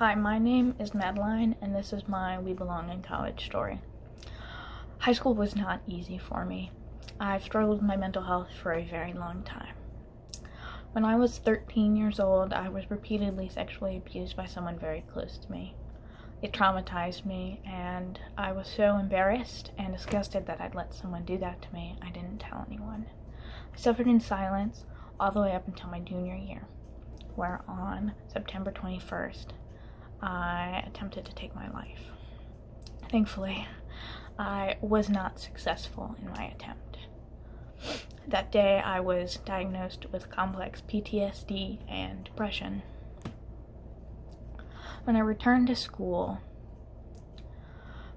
Hi, my name is Madeline, and this is my We Belong in College story. High school was not easy for me. I've struggled with my mental health for a very long time. When I was 13 years old, I was repeatedly sexually abused by someone very close to me. It traumatized me, and I was so embarrassed and disgusted that I'd let someone do that to me, I didn't tell anyone. I suffered in silence all the way up until my junior year, where on September 21st, I attempted to take my life. Thankfully, I was not successful in my attempt. That day, I was diagnosed with complex PTSD and depression. When I returned to school,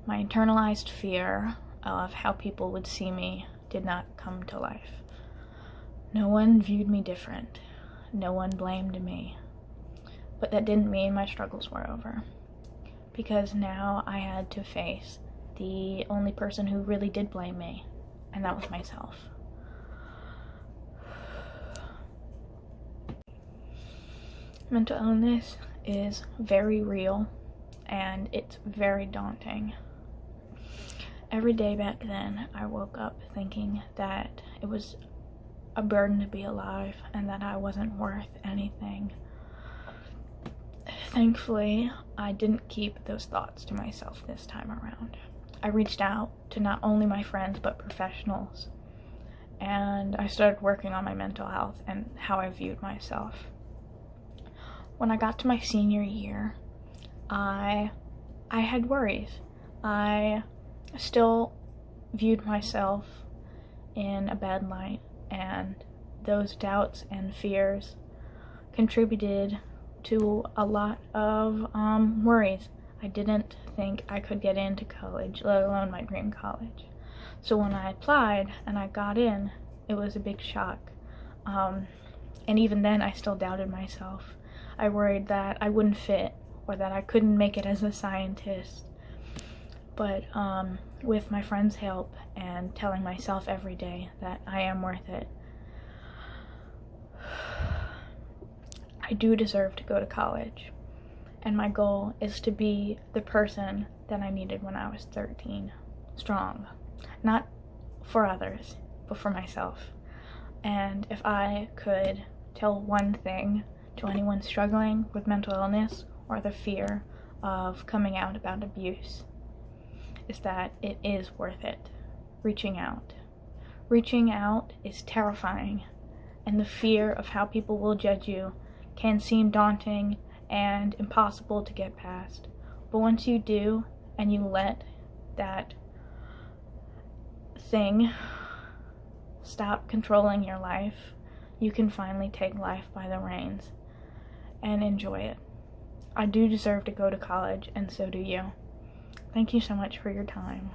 my internalized fear of how people would see me did not come to life. No one viewed me different. No one blamed me. But that didn't mean my struggles were over, because now I had to face the only person who really did blame me, and that was myself. Mental illness is very real, and it's very daunting. Every day back then, I woke up thinking that it was a burden to be alive and that I wasn't worth anything. Thankfully, I didn't keep those thoughts to myself this time around. I reached out to not only my friends but professionals, and I started working on my mental health and how I viewed myself. When I got to my senior year, I had worries. I still viewed myself in a bad light, and those doubts and fears contributed to a lot of worries. I didn't think I could get into college, let alone my dream college. So when I applied and I got in, it was a big shock. And even then, I still doubted myself. I worried that I wouldn't fit or that I couldn't make it as a scientist. But with my friends' help and telling myself every day that I am worth it, I do deserve to go to college, and my goal is to be the person that I needed when I was 13, strong, not for others, but for myself. And if I could tell one thing to anyone struggling with mental illness or the fear of coming out about abuse, is that it is worth it. Reaching out. Reaching out is terrifying, and the fear of how people will judge you can seem daunting and impossible to get past. But once you do, and you let that thing stop controlling your life, you can finally take life by the reins and enjoy it. I do deserve to go to college, and so do you. Thank you so much for your time.